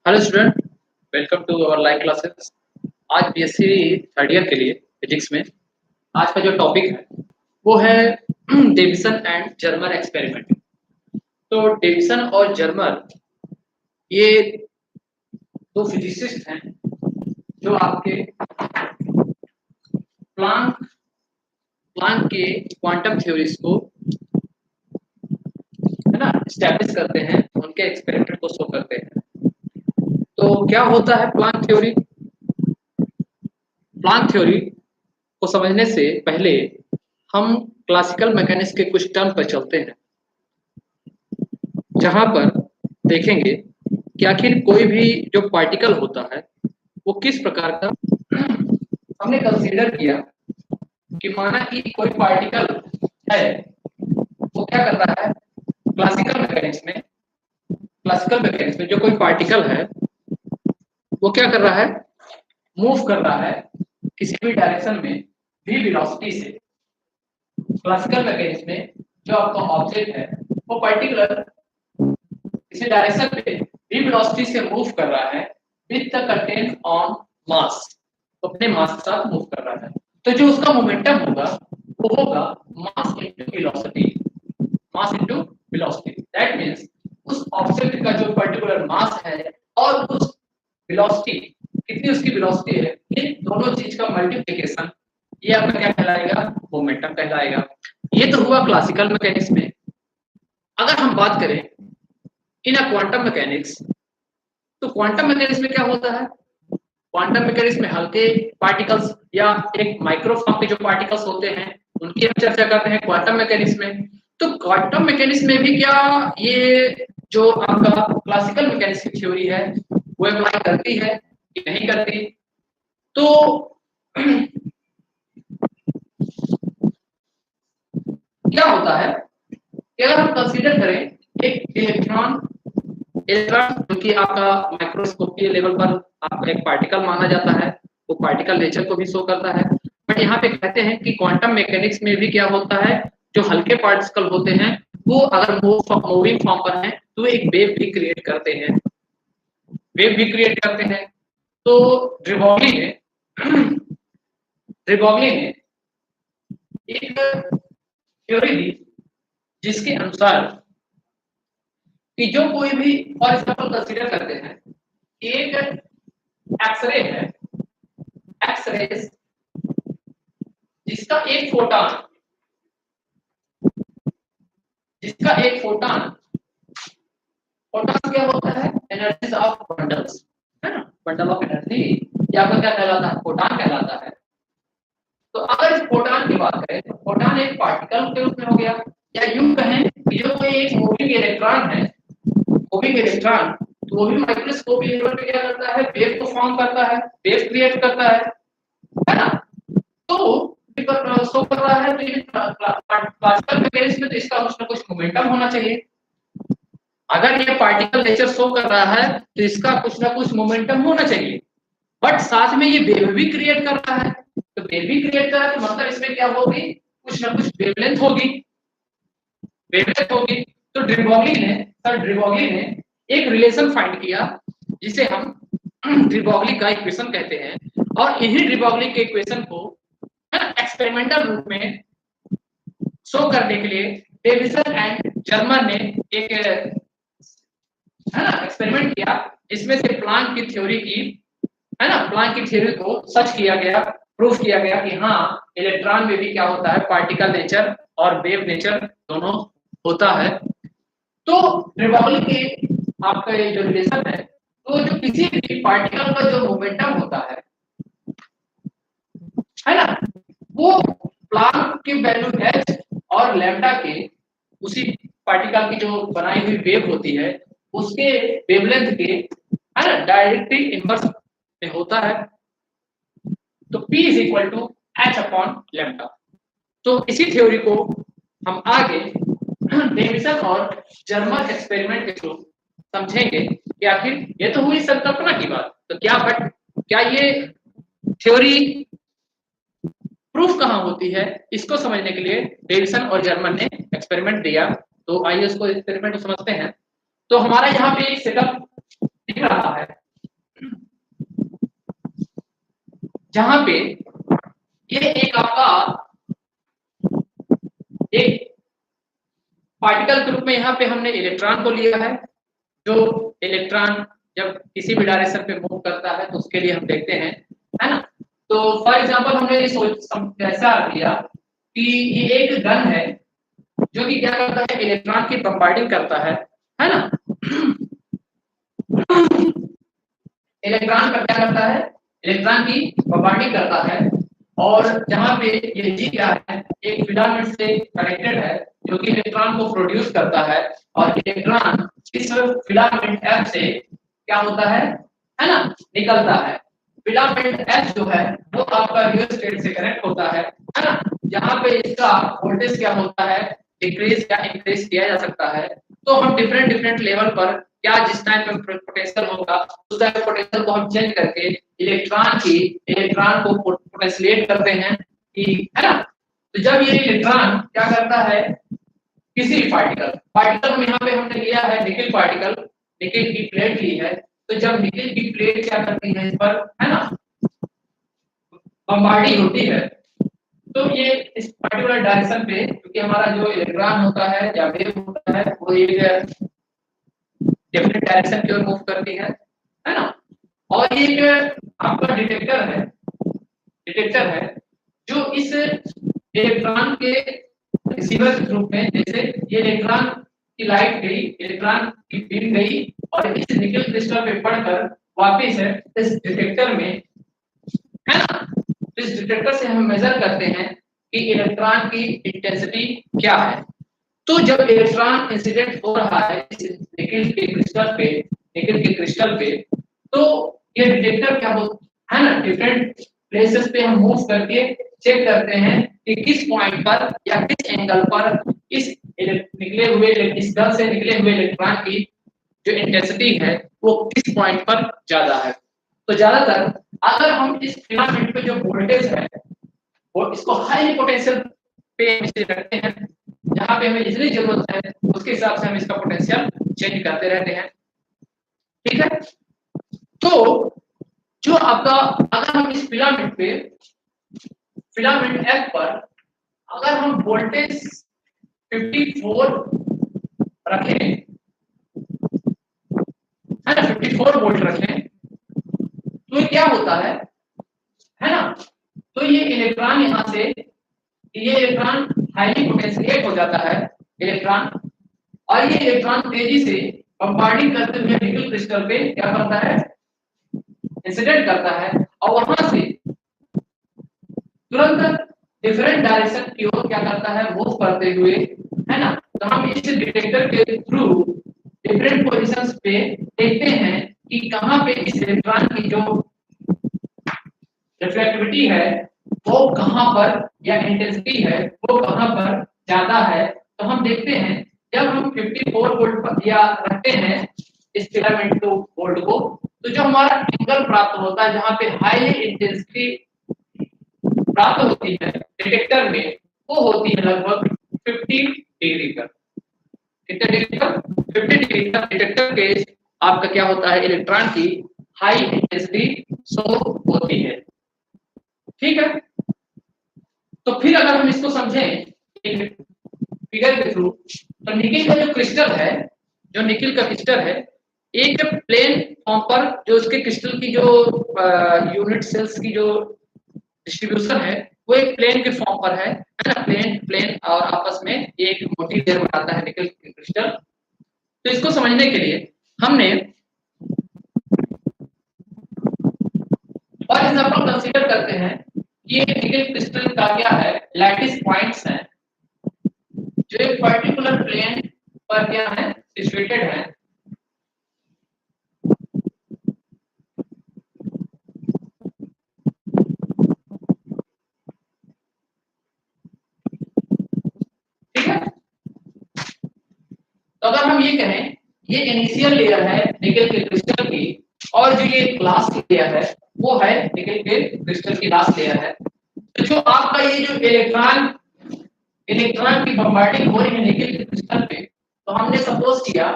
Hello student, welcome to our live classes. आज BSc third year के लिए physics में आज का जो टॉपिक है वो है डेविसन एंड जर्मर एक्सपेरिमेंट। तो डेविसन और जर्मर ये दो फिजिसिस्ट हैं जो आपके प्लांक प्लांक के क्वांटम थ्योरीज को है ना एस्टैब्लिश करते हैं, उनके एक्सपेरिमेंट को शो करते हैं। तो क्या होता है प्लांक थ्योरी? प्लांक थ्योरी को समझने से पहले हम क्लासिकल मैकेनिक्स के कुछ टर्म पर चलते हैं, जहां पर देखेंगे कि आखिर कोई भी जो पार्टिकल होता है वो किस प्रकार का हमने कंसीडर किया कि माना कि कोई पार्टिकल है, वो क्या कर रहा है क्लासिकल मैकेनिक्स में जो कोई पार्टिकल है वो क्या कर रहा है, मूव कर रहा है किसी भी डायरेक्शन में v वेलोसिटी से। क्लासिकल मैकेनिक्स में जो आपका ऑब्जेक्ट है वो पर्टिकुलर किसी डायरेक्शन पे v वेलोसिटी से मूव कर रहा है विद द कंटेंट ऑन मास, तो अपने मास के साथ मूव कर रहा है। तो जो उसका मोमेंटम होगा वो होगा mass into velocity, mass into velocity. That means उस ऑब्जेक्ट का जो पर्टिकुलर मास है और उस वेलोसिटी, कितनी उसकी वेलोसिटी है, इन दोनों चीज का मल्टीप्लिकेशन ये आपका क्या कहलाएगा, मोमेंटम कहलाएगा। ये तो हुआ क्लासिकल मैकेनिक्स में। अगर हम बात करें इन अ क्वांटम मैकेनिक्स, तो क्वांटम मैकेनिक्स में क्या होता है, क्वांटम मैकेनिक्स में हल्के पार्टिकल्स या एक माइक्रोफॉर्म के जो पार्टिकल्स होते हैं उनकी हम चर्चा करते हैं क्वांटम मैकेनिक्स में। तो क्वांटम मैकेनिक्स में भी क्या ये जो आपका क्लासिकल मैकेनिक्स की थ्योरी है वो अप्लाई करती है कि नहीं करती? तो क्या होता है कि अगर हम कंसीडर करें एक इलेक्ट्रॉन जो कि आपका माइक्रोस्कोपीय लेवल पर आपका एक पार्टिकल माना जाता है, वो पार्टिकल नेचर को भी शो करता है। बट यहाँ पे कहते हैं कि क्वांटम मैकेनिक्स में भी क्या होता है, जो हल्के पार्टिकल होते हैं वो अगर मूविंग फॉर्म पर हैं तो एक वेव भी क्रिएट करते हैं, तो ड्रिबॉगली ने एक थ्योरी दी जिसके अनुसार कि जो कोई भी, फॉर एग्जांपल कंसीडर करते हैं एक एक्सरे है, एक्सरे जिसका एक फोटॉन क्या होता है, एनर्जीज ऑफ बंडल्स, है ना, बंडल ऑफ एनर्जी, या आपका क्या कहलाता है, फोटॉन कहलाता है। तो अगर इस फोटॉन की बात करें तो फोटॉन एक पार्टिकल के रूप में हो गया, या यूं कहें कि जो कोई एक मूविंग इलेक्ट्रॉन है, तो वो भी माइक्रोस्कोप लेवल पे क्या करता है, वेव को फॉर्म करता है, वेव क्रिएट करता है ना। तो शो कर रहा है, तो ये क्लासिकल मैकेनिक्स में तो इसका कुछ ना कुछ मोमेंटम होना चाहिए। अगर ये पार्टिकल नेचर शो कर रहा है तो इसका कुछ ना कुछ मोमेंटम होना चाहिए। बट साथ में ये वेव भी क्रिएट कर रहा है, तो वेव भी क्रिएट कर रहा है तो मतलब इसमें क्या होगी, कुछ ना कुछ वेवलेंथ होगी। तो ड्रिबॉगली ने एक रिलेशन फाइंड किया जिसे हम ड्रिबॉगली का इक्वेशन कहते हैं, और इन्हीं ड्रिबॉगली के इक्वेशन को एक्सपेरिमेंटल रूप में शो करने के लिए डेविसन एंड जर्मर ने एक है ना एक्सपेरिमेंट किया, जिसमें से प्लांक की थ्योरी को सच किया गया, प्रूफ किया गया कि हाँ इलेक्ट्रॉन में भी क्या होता है, पार्टिकल नेचर और वेव नेचर दोनों होता है। तो ड्रिबॉगली के आपका ये जो रिलेशन है, तो जो किसी भी पार्टिकल का जो मोमेंटम होता है ना, वो प्लांक की वैल्यू h और लैम्डा के, उसी पार्टिकल की जो बनाई हुई वेव होती है उसके वेवलेंथ के, है ना, डायरेक्टली इनवर्स में होता है। तो P is equal to h upon lambda. तो इसी थ्योरी को हम आगे डेविसन और जर्मर एक्सपेरिमेंट के थ्रू समझेंगे कि आखिर ये तो हुई संकल्पना की बात, तो क्या ये थ्योरी प्रूफ कहाँ होती है, इसको समझने के लिए डेविसन और जर्मर ने एक्सपेरिमेंट दिया। तो आइए उसको एक्सपेरिमेंट समझते हैं। तो हमारा यहाँ पे एक सेटअप दिख रहा है, जहां पे ये एक आपका एक पार्टिकल के रूप में यहाँ पे हमने इलेक्ट्रॉन को लिया है, जो इलेक्ट्रॉन जब किसी भी डायरेक्शन पे मूव करता है तो उसके लिए हम देखते हैं, है ना। तो फॉर एग्जांपल हमने ऐसा लिया कि ये एक गन है जो कि क्या करता है, इलेक्ट्रॉन की बम्बार्डिंग करता है ना। इलेक्ट्रॉन का क्या करता है, इलेक्ट्रॉन की बम्बार्डिंग करता है, और जहां पे ये जी क्या है, एक फिलामेंट से कनेक्टेड है जो कि इलेक्ट्रॉन को प्रोड्यूस करता है, और इलेक्ट्रॉन इस फिलामेंट एफ से क्या होता है ना, निकलता है। फिलामेंट एफ जो है वो आपका रियोस्टेट से कनेक्ट होता है ना, जहां पे इसका वोल्टेज क्या होता है, डिक्रीज या इंक्रीज किया जा सकता है। तो हम डिफरेंट डिफरेंट लेवल पर क्या जिस टाइप का पोटेंशियल होगा उस टाइप पोटेंशियल को हम चेंज करके इलेक्ट्रॉन को पोटेंशिएट करते हैं कि, है ना। तो जब ये इलेक्ट्रॉन क्या करता है, किसी भी पार्टिकल हम यहाँ पे हमने लिया है निकिल पार्टिकल, निकिल की प्लेट ली है, तो जब निकिल की प्लेट क्या करती है इस पर, है ना, बम्बार्डिंग होती है, तो ये इस पर्टिकुलर डायरेक्शन पे, क्योंकि हमारा जो इलेक्ट्रॉन होता है या वेव होता है वो एक डिफरेंट डायरेक्शन की ओर मूव करती है ना। और ये एक आपका डिटेक्टर है जो इस इलेक्ट्रॉन के रिसीवर के रूप में, जैसे ये इलेक्ट्रॉन की लाइट गई, इलेक्ट्रॉन की बीम गई और इस निकल क्रिस्टल पे पड़कर वापस है इस डिटेक्टर में, है ना। इस डिटेक्टर से हम मेजर करते हैं कि इलेक्ट्रॉन की इंटेंसिटी क्या है। तो जब इलेक्ट्रॉन इंसिडेंट हो रहा है इस निकल के क्रिस्टल पे, तो ये डिटेक्टर क्या हो, है ना, डिफरेंट प्लेसेस पे हम मूव करके चेक करते हैं कि किस पॉइंट पर या किस एंगल पर इस इस गन से निकले हुए इलेक्ट्रॉन की जो इंटेंसिटी है वो किस पॉइंट पर ज्यादा है। तो ज्यादातर अगर हम इस फिलामेंट पे जो वोल्टेज है वो इसको हाई पोटेंशियल पे इसे रखते हैं, जहां पे हमें जितनी जरूरत है उसके हिसाब से हम इसका पोटेंशियल चेंज करते रहते हैं, ठीक है। तो जो आपका, अगर हम इस फिलामेंट एफ पर अगर हम वोल्टेज 54 रखें, है ना, 54 वोल्ट रखें, तो क्या होता है ना, तो ये इलेक्ट्रॉन यहां से, ये इलेक्ट्रॉन हाईली पोटेंशिएट हो जाता है इलेक्ट्रॉन, और ये इलेक्ट्रॉन तेजी से बम्बार्डिंग करते हुए निकल क्रिस्टल पे क्या करता है, इंसिडेंट करता है, और वहां से तुरंत डिफरेंट डायरेक्शन की ओर क्या करता है, मूव करते हुए, है ना। तो हम इस डिटेक्टर के थ्रू डिफरेंट पोजीशंस पे देखते हैं कि कहां पे इस इलेक्ट्रॉन की जो रिफ्लेक्टिविटी है वो कहां पर, या इंटेंसिटी है वो कहां पर ज्यादा है। तो हम देखते हैं जब हम 54 वोल्ट पर या रखते हैं इस फिलामेंट को वोल्ट को, तो जो हमारा एंगल प्राप्त होता है जहां पे हाई इंटेंसिटी प्राप्त होती है डिटेक्टर में, वो होती है लगभग 50 डिग्री पर। कितने डिग्री पर? 50 डिग्री पर डिटेक्टर के आपका क्या होता है, इलेक्ट्रॉन की हाई इंटेंसिटी शो होती है, ठीक है। तो फिर अगर हम इसको समझें एक फिगर के थ्रू, तो निकिल का जो क्रिस्टल है, जो निकिल का क्रिस्टल है, एक प्लेन फॉर्म पर जो उसके क्रिस्टल की जो यूनिट सेल्स की जो डिस्ट्रीब्यूशन है वो एक प्लेन के फॉर्म पर है ना, प्लेन और आपस में एक मोटी लेयर बनाता है निकल क्रिस्टल। तो इसको समझने के लिए हमने फॉर एग्जांपल कंसीडर करते हैं कि एक निकल क्रिस्टल का क्या है, लैटिस पॉइंट्स हैं जो एक पर्टिकुलर प्लेन पर क्या है, सिचुएटेड है। ठीक है, तो अगर हम ये कहें ये इनिशियल लेयर है निकल के क्रिस्टल की, और जो ये लास्ट लेयर है वो है निकल के क्रिस्टल की लास्ट लेयर है। तो जो आपका ये जो इलेक्ट्रॉन की बम्बार्डिंग हो रही है निकल के क्रिस्टल पे, तो हमने सपोज किया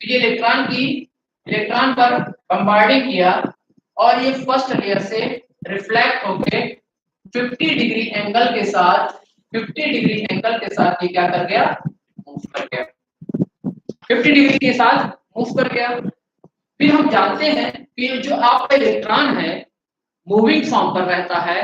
कि ये इलेक्ट्रॉन पर बम्बार्डिंग किया और ये फर्स्ट लेयर से रिफ्लेक्ट होके 50 डिग्री एंगल के साथ 50 डिग्री एंगल के साथ ये क्या कर गया, मूव कर गया, 50 डिग्री के साथ मूव कर गया। फिर हम जानते हैं कि जो आपका इलेक्ट्रॉन है मूविंग फॉर्म पर रहता है,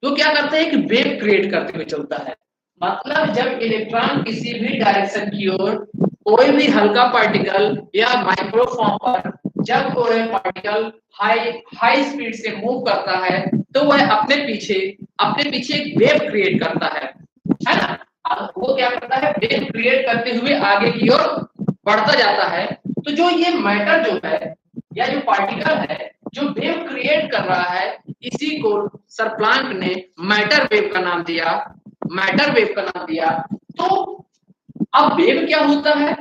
तो क्या करता है कि वेव क्रिएट करते हुए चलता है। मतलब जब इलेक्ट्रॉन किसी भी डायरेक्शन की ओर कोई भी हल्का पार्टिकल या माइक्रो फॉर्म पर जब कोई पार्टिकल हाई स्पीड से मूव करता है तो वह अपने पीछे एक वेव क्रिएट करता है ना। अब वो क्या करता है, वेव क्रिएट करते हुए आगे की ओर बढ़ता जाता है। तो जो ये मैटर जो है या जो पार्टिकल है जो वेव क्रिएट कर रहा है, इसी को सर प्लांक ने मैटर वेव का नाम दिया। तो अब वेव क्या होता है,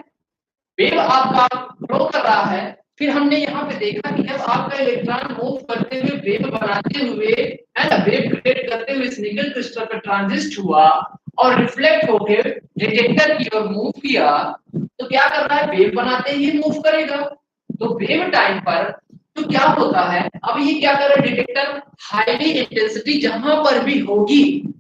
वेव आपका फ्लो कर रहा है। फिर हमने यहाँ पे देखा कि जब आपका इलेक्ट्रॉन मूव करते हुए वेव बनाते हुए है ना, वेव क्रिएट करते हुए इस निकल क्रिस्टल पर ट्रांजिस्ट हुआ और रिफ्लेक्ट होकर डिटेक्टर की ओर मूव किया, तो क्या कर रहा है, वेव बनाते ही मूव करेगा। तो वेव टाइम पर तो क्या होता है, अब ये क्या कर रहा है, डिटेक्टर हाईली इंटेंसिटी जहां पर भी होगी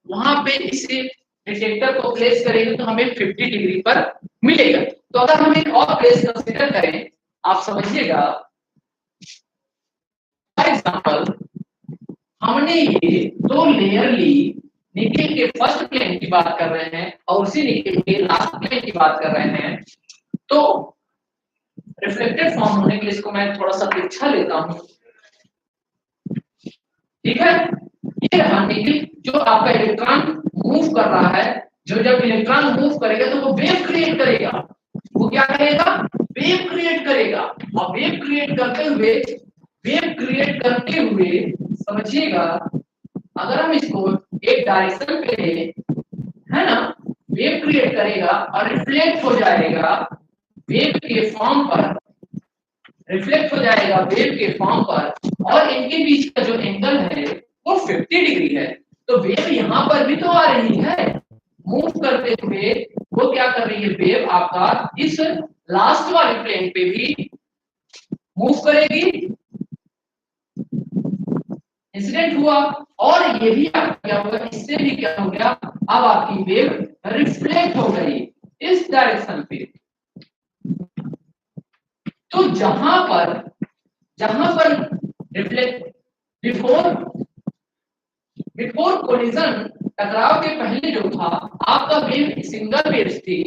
वहां पे इसे डिटेक्टर को प्लेस करेंगे तो हमें 50 डिग्री पर मिलेगा। तो अगर हम एक और केस कंसीडर करें, आप समझिएगा। फॉर एग्जांपल हमने ये दो लेयर ली, निकल के फर्स्ट प्लेन की बात कर रहे हैं और उसी निकल के लास्ट प्लेन की बात कर रहे हैं। तो रिफ्लेक्टेड फॉर्म होने के लिए इसको मैं थोड़ा सा तिरछा लेता हूं, ठीक है। ये रहा निकल, जो आपका इलेक्ट्रॉन मूव कर रहा है, जो जब इलेक्ट्रॉन मूव करेगा तो वो वेव क्रिएट करेगा। वो क्या करेगा, वेव क्रिएट करेगा। और वेव क्रिएट करते हुए समझिएगा, अगर हम इसको एक डायरेक्शन पे ले, है ना, वेव क्रिएट करेगा और रिफ्लेक्ट हो जाएगा वेव के फॉर्म पर, और इनके बीच का जो एंगल है वो 50 डिग्री है। तो वेव यहाँ पर भी तो आ रही है, मूव करते हुए वो क्या कर रही है, वेव आपका इस लास्ट वाले प्लेन पे भी मूव करेगी, इंसिडेंट हुआ। और ये भी क्या होगा, इससे भी क्या हो गया, अब आपकी वेव रिफ्लेक्ट हो गई इस डायरेक्शन पे। तो जहां पर रिफ्लेक्ट बिफोर कोलिजन, टकराव के पहले जो था आपका वेव सिंगल वेव थी,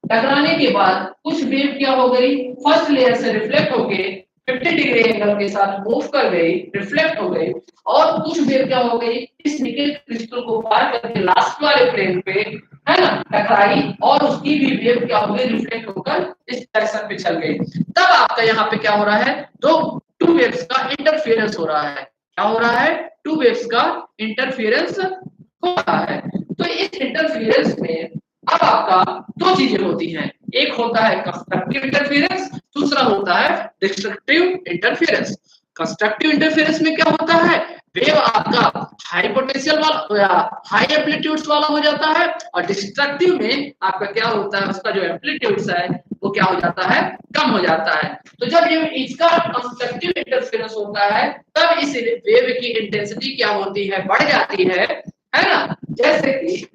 टकराने के बाद कुछ वेव क्या हो गई, फर्स्ट लेयर से रिफ्लेक्ट होके 50 डिग्री एंगल के साथ मूव कर गई, रिफ्लेक्ट हो गई। और कुछ वेव क्या हो गई, इस निकल क्रिस्टल को पार करके लास्ट वाले प्लेन पे, है ना, टकराई और उसकी भी वेव क्या हो गई, रिफ्लेक्ट होकर इस डायरेक्शन पे चल गई। तब आपका यहाँ पे क्या हो रहा है, टू वेव्स का इंटरफेरेंस हो रहा है। क्या हो रहा है, टू वेव्स का इंटरफेरेंस हो रहा है। तो इस इंटरफेरेंस में अब आपका दो चीजें होती हैं, एक होता है कंस्ट्रक्टिव इंटरफेरेंस, दूसरा होता है डिस्ट्रक्टिव इंटरफेरेंस। कंस्ट्रक्टिव इंटरफेरेंस में क्या होता है, वेव आपका हाई पोटेंशियल वाला या हाई एम्पलीट्यूड्स वाला हो जाता है, और डिस्ट्रक्टिव में आपका क्या होता है, उसका जो एम्पलीट्यूड्स है वो क्या हो जाता है, कम हो जाता है। तो जब ये इसका कंस्ट्रक्टिव इंटरफेरेंस होता है तब इस वेव की इंटेंसिटी क्या होती है, बढ़ जाती है ना। जैसे कि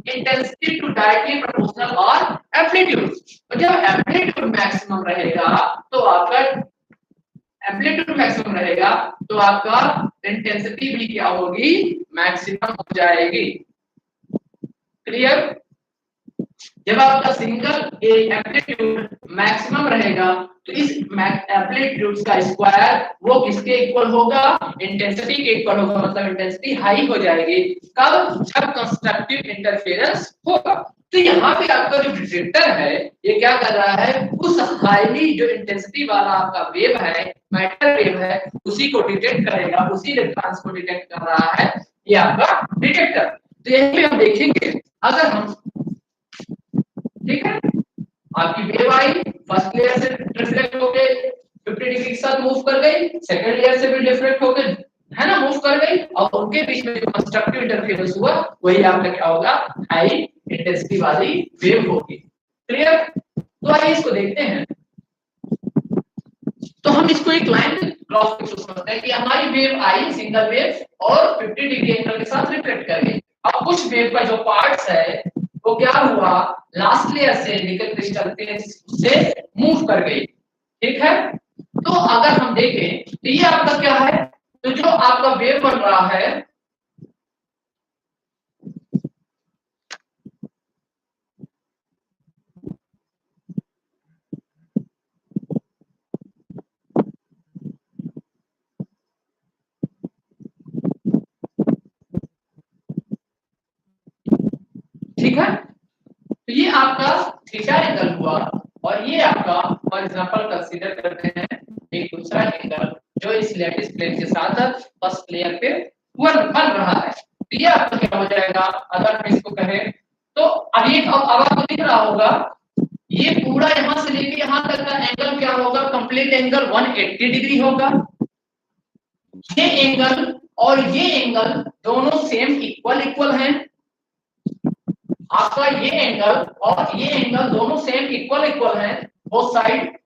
इंटेंसिटी टू डायरेक्टली प्रोपोर्शनल और एम्पलीट्यूड। तो जब एम्पलीट्यूड मैक्सिमम रहेगा तो आपका इंटेंसिटी भी क्या होगी, मैक्सिमम हो जाएगी। क्लियर। जब आपका सिंगल एम्पलीट्यूड मैक्सिमम रहेगा तो इस एम्पलीट्यूड का स्क्वायर वो किसके इक्वल होगा, इंटेंसिटी के इक्वल होगा। मतलब इंटेंसिटी हाई हो जाएगी कब, जब कंस्ट्रक्टिव इंटरफेरेंस होगा। तो यहाँ पे आपका जो डिटेक्टर है ये क्या कर रहा है, उस हाईली जो इंटेंसिटी वाला आपका वेव है, मैटर वेव है, उसी को डिटेक्ट करेगा, उसी इलेक्ट्रॉन्स को डिटेक्ट कर रहा है ये आपका डिटेक्टर। तो यहीं पे हम देखेंगे, अगर हम, ठीक है, आपकी वेव आई, फर्स्ट लेयर से रिफ्लेक्ट होके 50 डिग्री के साथ मूव कर गई, सेकंड लेयर से भी रिफ्लेक्ट होके, है ना, मूव कर गई, और उनके बीच में जो कंस्ट्रक्टिव इंटरफेरेंस हुआ वही आपका क्या होगा, हाई इंटेंसिटी वाली वेव होगी। क्लियर। तो आइए इसको देखते हैं। तो हम इसको एक लाइन ग्राफ पिक्चर समझते हैं कि हमारी वेव आई सिंगल वेव और 50 डिग्री एंगल के साथ रिफ्लेक्ट कर गई। अब कुछ वेव का जो पार्ट्स है वो क्या हुआ, लास्ट लेयर से निकल क्रिस्टल पे से मूव कर गई। ठीक है, तो अगर हम देखें तो ये आपका क्या है, तो जो आपका वेव बन रहा है ठीक है, तो ये आपका थीटा एंगल हुआ और ये आपका फॉर एग्जांपल कंसीडर करते हैं एक दूसरा एंगल जो इस लैटिस प्लेन के साथ फर्स्ट लेयर पे बन रहा है। तो ये आपका क्या हो जाएगा, अगर हम इसको कहें तो अब ये अब आपको दिख रहा होगा ये पूरा यहां से लेके यहां तक का एंगल क्या होगा, कंप्लीट एंगल 180 डिग्री होगा। ये एंगल और ये एंगल दोनों सेम इक्वल हैं। आपका ये एंगल और ये एंगल दोनों सेम इक्वल हैं, बोथ साइड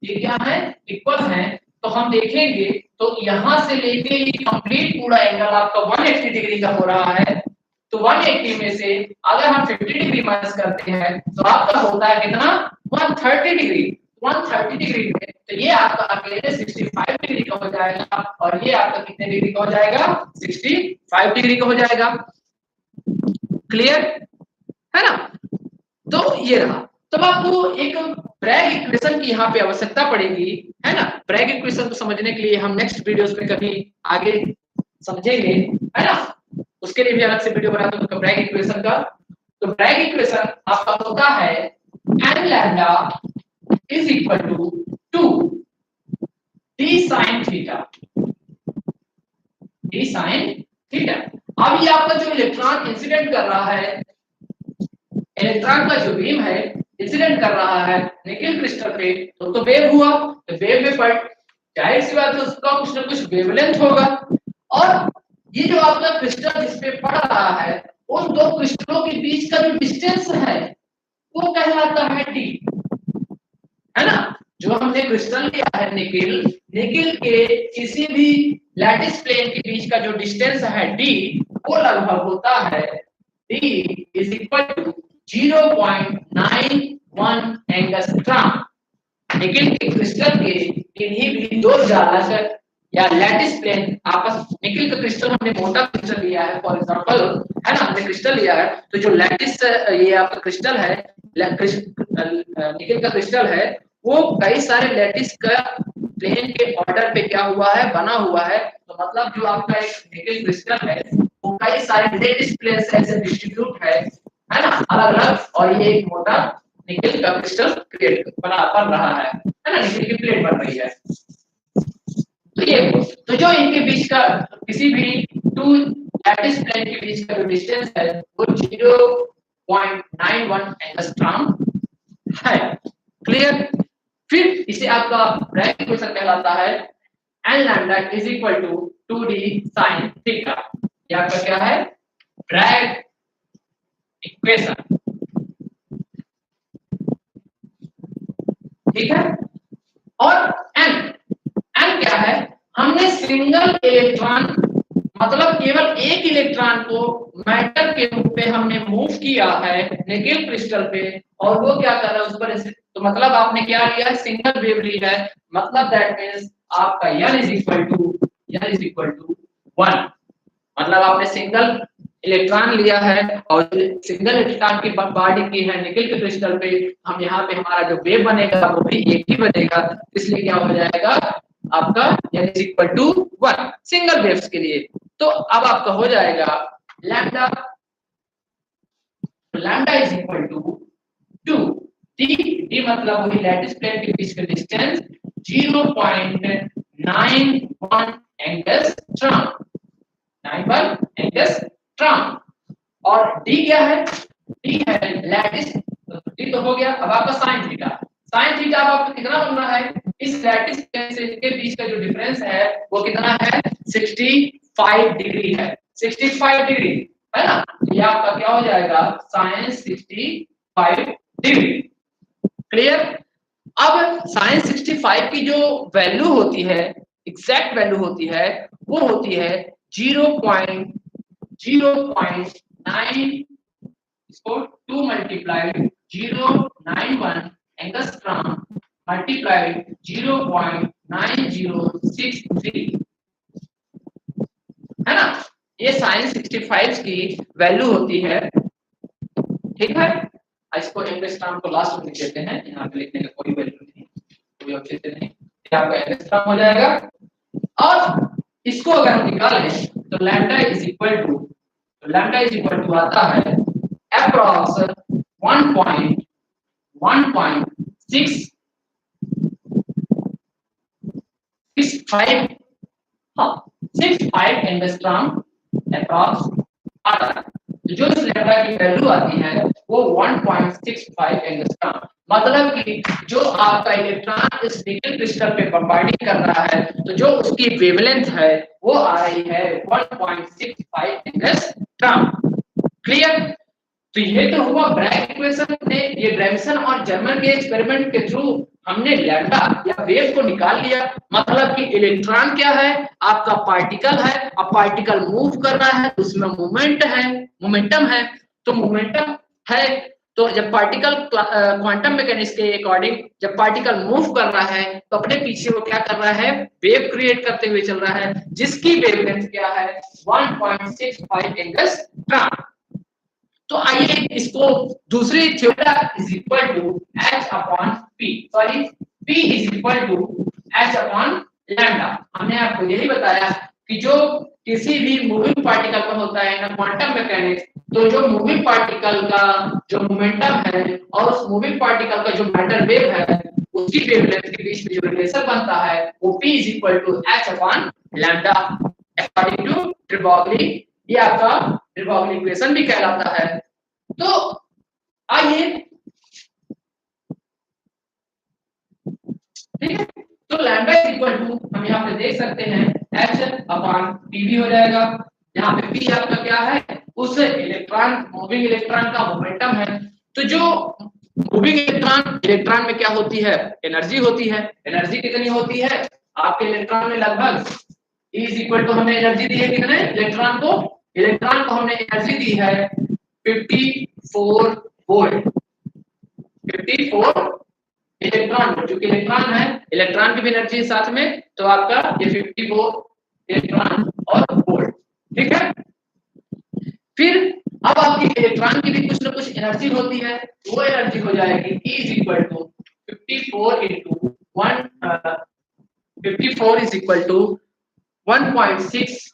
ये क्या है, इक्वल हैं। तो हम देखेंगे तो यहां से लेके ये कंप्लीट पूरा एंगल आपका 180 डिग्री का हो रहा है। तो 180 में से अगर हम 50 डिग्री माइनस करते हैं तो आपका होता है कितना, 130 डिग्री। 130 डिग्री में तो ये आपका अकेले 65 डिग्री का हो जाएगा और ये आपका कितने डिग्री का हो जाएगा, 65 डिग्री का हो जाएगा। क्लियर है ना, तो ये रहा। तब आपको एक ब्रैग इक्वेशन की यहाँ पे आवश्यकता पड़ेगी, है ना। ब्रैग इक्वेशन को समझने के लिए हम नेक्स्ट वीडियोस में कभी आगे समझेंगे, है ना। उसके लिए भी अलग से वीडियो बनाता हूँ ब्रैग इक्वेशन का। तो ब्रैग इक्वेशन आपका होता है n lambda is equal to 2 d sin theta, d sin theta. अब ये आपका जो इलेक्ट्रॉन इंसिडेंट कर रहा है, इलेक्ट्रॉन का जो बीम है इंसिडेंट कर रहा है निकल क्रिस्टल पे, तो वेव हुआ, तो वेव में पड़ जाहिर सी बात है उसका कुछ ना कुछ वेवलेंथ होगा। और ये जो आपका क्रिस्टल जिस पे पड़ रहा है उन दो क्रिस्टलों के बीच का जो डिस्टेंस है वो कहलाता है d, है ना। जो हमने क्रिस्टल लिया है निकल के किसी भी लैटिस प्लेन के बीच का जो डिस्टेंस है d वो लगभग होता है d is equal to 0.91 angstrom. Nickel के क्रिस्टल के किन्हीं भी दो जालक या लैटिस प्लेन आपस, निकल का क्रिस्टल हमने मोटा क्रिस्टल लिया है फॉर एग्जांपल, है ना, हमने क्रिस्टल लिया है तो जो लैटिस ये आपका क्रिस्टल है, निकल का क्रिस्टल है वो कई सारे लैटिस का प्लेन के ऑर्डर पे क्या हुआ है, बना हुआ है। तो मतलब जो आपका एक निकल क्रिस्टल है वो कई सारे लैटिस प्लेन से डिस्ट्रीब्यूट है ना, अलग-अलग, और ये एक मोटा निकल का क्रिस्टल क्रिएट बन रहा है ना, निकल की प्लेट बन रही है। तो ये तो जो इनके बीच का किसी भी टू लैटिस प्लेन के बीच का जो डिस्टेंस है वो 0.91 एंगस्ट्रॉम है। क्लियर, फिर इसे आपका ब्रैग इक्वेशन कहलाता है n lambda is equal to 2d sin theta. ये आपका क्या है, ब्रैग इक्वेशन, ठीक है। और n क्या है, हमने सिंगल इलेक्ट्रॉन मतलब केवल एक इलेक्ट्रॉन को मैटर के रूप में हमने मूव किया है निकल क्रिस्टल पे, और वो क्या कर रहा है उस पर, तो मतलब आपने क्या लिया है, सिंगल वेव ली है, मतलब दैट मींस आपका n इज इक्वल टू 1। मतलब आपने सिंगल इलेक्ट्रॉन लिया है और सिंगल इलेक्ट्रॉन की बॉडी की है निकल के क्रिस्टल पे, हम यहाँ पे हमारा जो वेव बनेगा वो भी एक ही बनेगा, इसलिए क्या हो जाएगा आपका n is equal to 1 single waves के लिए। तो अब आपका हो जाएगा lambda, lambda is equal to 2 d मतलब वही लैटिस प्लेन के बीच का डिस्टेंस 0.91 एंगस्ट्रॉम, 91 एंगस्ट्रॉम। और d क्या है, d है लैटिस, d तो हो गया। अब आपका sin थीटा, sin थीटा अब आपको कितना बन रहा है, इस लैटिस प्लेन से के बीच का जो डिफरेंस है वो कितना है, 65 डिग्री है, 65 डिग्री, है ना। ये आपका क्या हो जाएगा, sin 65 डिग्री। क्लियर। अब sin 65 की जो वैल्यू होती है एग्जैक्ट वैल्यू होती है वो होती है 0.9, इसको 2 मल्टीप्लाइड 091 एंगस्ट्रॉम मल्टीप्लाइड 0.9063, है ना। ये sin 65 की वैल्यू होती है, ठीक है। इसको एंगस्ट्रॉम को लास्ट में लिख देते हैं, यहाँ पे लिखने का कोई वैल्यू नहीं, कोई औचित्य नहीं, ये आपका एंगस्ट्रॉम हो जाएगा। और इसको अगर हम निकालें तो लैम्डा इज इक्वल टू आता है अप्रॉक्स 1.65, हाँ 65 एंगस्ट्रॉम अप्रॉक्स आता है। तो जो इस लैम्डा की वैल्यू आती है वो 1.65 एंगस्ट्रॉम, मतलब कि जो आपका इलेक्ट्रॉन इस निकल क्रिस्टल पे बम्बार्डिंग कर रहा है तो जो उसकी वेवलेंथ है वो आ रही है 1.65 एंगस्ट्रॉम। क्लियर। तो ये तो हुआ ब्रैग इक्वेशन ने, ये ब्रैमसन और जर्मन के एक्सपेरिमेंट के थ्रू हमने लैम्डा या वेव को निकाल लिया। मतलब कि इलेक्ट्रॉन क्या है, आपका पार्टिकल है, अब पार्टिकल मूव कर रहा है तो उसमें मोमेंटम है। तो मोमेंटम है तो जब पार्टिकल क्वांटम मैकेनिक्स के अकॉर्डिंग जब पार्टिकल मूव कर रहा है तो अपने पीछे वो क्या कर रहा है, वेव क्रिएट करते हुए चल रहा है, जिसकी वेवलेंथ क्या है 1.65 एंगस्ट्रॉम। तो आइए इसको दूसरी थ्योरा is equal to h upon p, sorry p is equal to h upon lambda. हमने आपको यही बताया कि जो किसी भी मूविंग पार्टिकल का होता है ना क्वांटम मैकेनिक्स, तो जो मूविंग पार्टिकल का जो मोमेंटम है और उस मूविंग पार्टिकल का जो मैटर वेव है उसकी वेवलेंथ के बीच में जो रिलेशन बनता है वो p is equal to h upon lambda according to de Broglie। ये आपका de Broglie इक्वेशन भी कहलाता है। तो आइए, ठीक है, तो लैम्डा इज इक्वल टू हम यहाँ पे देख सकते हैं h अपॉन p भी हो जाएगा। यहाँ पे p आपका क्या है, उस इलेक्ट्रॉन मूविंग इलेक्ट्रॉन का मोमेंटम है। तो जो मूविंग इलेक्ट्रॉन में क्या होती है, एनर्जी होती है। एनर्जी कितनी होती है आपके इलेक्ट्रॉन में, लगभग E इज इक्वल टू हमने एनर्जी दी है कितने इलेक्ट्रॉन को हमने एनर्जी दी है 54 वोल्ट, 54 इलेक्ट्रॉन, जो कि इलेक्ट्रॉन है, इलेक्ट्रॉन की भी एनर्जी साथ में, तो आपका ये 54 इलेक्ट्रॉन और वोल्ट, ठीक है। फिर अब आपकी इलेक्ट्रॉन की भी कुछ ना कुछ एनर्जी होती है, वो एनर्जी हो जाएगी E is equal to 54 into 1 54 is equal to 1.6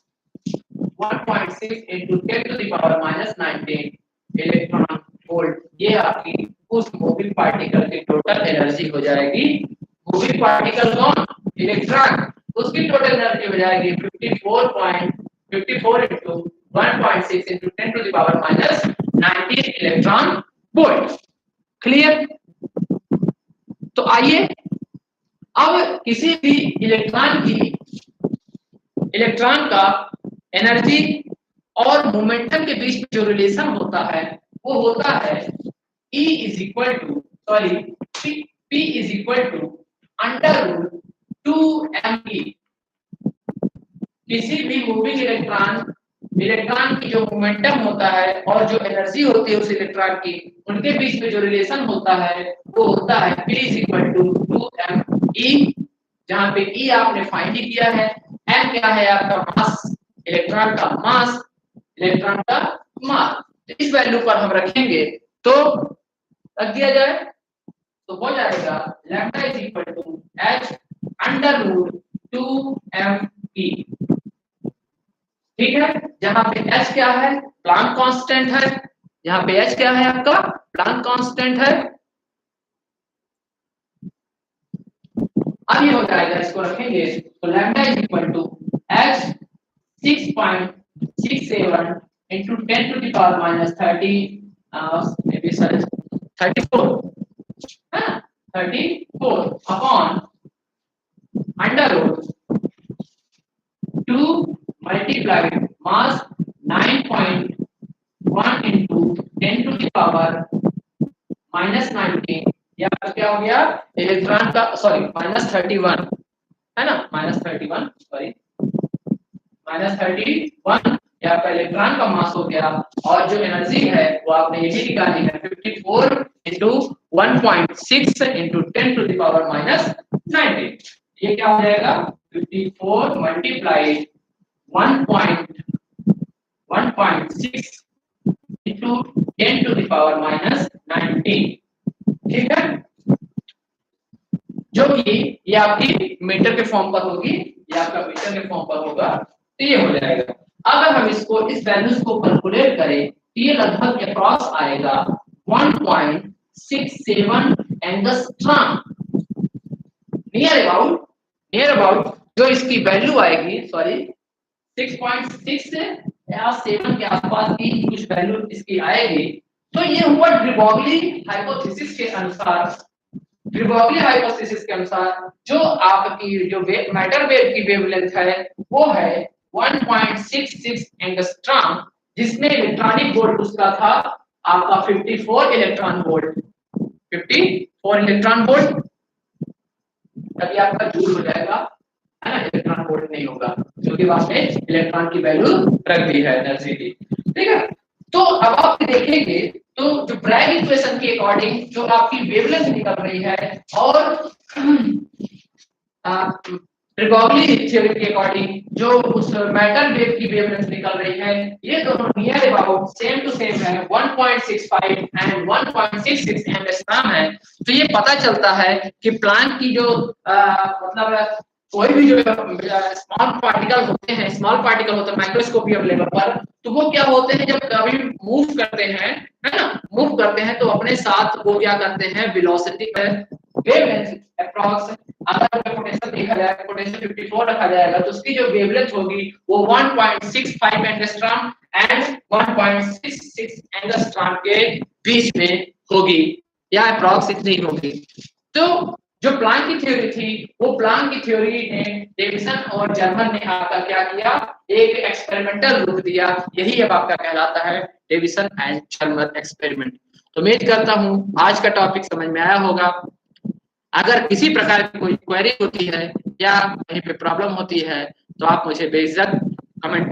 into 10 to the power minus 19 electron volt. ये आपकी उस मूविंग पार्टिकल की टोटल एनर्जी हो जाएगी। मूविंग पार्टिकल कौन, इलेक्ट्रॉन, उसकी टोटल एनर्जी हो जाएगी 54 into 1.6 into 10 to the power minus 19 electron volt. Clear. तो आइए अब किसी भी इलेक्ट्रॉन का एनर्जी और मोमेंटम के बीच में जो रिलेशन होता है वो होता है P is equal to under root 2mE। किसी भी मूविंग इलेक्ट्रॉन की जो मोमेंटम होता है और जो एनर्जी होती है उस इलेक्ट्रॉन की, उनके बीच में जो रिलेशन होता है वो होता है P is equal to 2mE, जहां पे E आपने फाइंड किया है, m क्या है आपका मास, इलेक्ट्रॉन का मास, तो इस वैल्यू पर हम रखेंगे तो रख दिया जाए तो हो जाएगा lambda is equal to h under root 2mE, ठीक है। जहां पे h क्या है, प्लैंक कांस्टेंट है, यहाँ पे h क्या है आपका प्लैंक कांस्टेंट है। अब ये हो जाएगा, इसको रखेंगे तो lambda is equal to h 6.67 into 10 to the power minus 34 upon under root 2 multiplied mass 9.1 into 10 to the power minus 19, या क्या हो गया इलेक्ट्रॉन का, सॉरी minus 31 है ना, -31 सॉरी -31 ये आपका इलेक्ट्रॉन का मास हो गया, और जो एनर्जी है वो आपने ये भी निकाली है 54 into 1.6 into 10 to the power -19। ये क्या हो जाएगा 54 multiply 1.6 into 10 to the power -19, ठीक है, जो कि ये आपकी मीटर के फॉर्म पर होगी, ये आपका मीटर के फॉर्म पर होगा, तो ये हो जाएगा। अगर हम इसको इस वैल्यूज को कैलकुलेट करें तो ये लगभग अप्रॉक्स आएगा 1.67 एंगस्ट्रॉम, नियर अबाउट जो इसकी वैल्यू आएगी, सॉरी 6.6 या 7 के आसपास की कुछ वैल्यू इसकी आएगी। तो ये हुआ ड्रिबॉगली हाइपोथेसिस के अनुसार, ड्रिबॉगली हाइपोथेसिस के अनुसार जो आपकी जो मैटर वेव की वेवलेंथ है वो है 1.66 एंगस्ट्रॉम, जिसमें इलेक्ट्रॉनिक वोल्ट उसका था आपका 54 इलेक्ट्रॉन वोल्ट, 54 इलेक्ट्रॉन वोल्ट, तभी आपका जूल हो जाएगा, है ना, इलेक्ट्रॉन वोल्ट नहीं होगा क्योंकि आपने इलेक्ट्रॉन की वैल्यू रख दी है एनर्जी की, ठीक है। तो अब आप देखेंगे तो जो ब्रैग इक्वेशन के अकॉर्डिंग जो आपकी वेवलेंथ निकल रही है और ड्रिबॉगली थ्योरी के अकॉर्डिंग जो उस मैटर वेव की वेवलेंथ निकल रही है, ये दोनों near about same to same है, 1.65 एंड 1.66 एंगस्ट्रॉम है। तो ये पता चलता है कि प्लांक की जो मतलब कोई भी जो स्मॉल पार्टिकल होते हैं माइक्रोस्कोपिक लेवल पर, तो वो क्या होते हैं जब कभी मूव करते हैं, है ना, मूव करते हैं तो अपने साथ वो क्या करते हैं वेलोसिटी वेवलेंथ अप्रॉक्स, अगर पोटेंशियल देखा जाए, पोटेंशियल 54 रखा जाएगा तो उसकी जो वेवलेंथ होगी वो 1.65 एंगस्ट्रॉम एंड 1.66 एंगस्ट्रॉम के बीच में होगी या अप्रॉक्स इतनी होगी। तो जो प्लांक की थ्योरी थी, वो प्लांक की थ्योरी ने डेविसन और जर्मन ने आकर क्या किया, एक एक्सपेरिमेंटल रूप दिया, यही अब आपका कहलाता है डेविसन एंड जर्मन एक्सपेरिमेंट। तो उम्मीद करता हूं आज का टॉपिक समझ में आया होगा। अगर किसी प्रकार की कोई क्वेरी होती है या कहीं पे प्रॉब्लम होती है तो आप मुझे बेझिझक कमेंट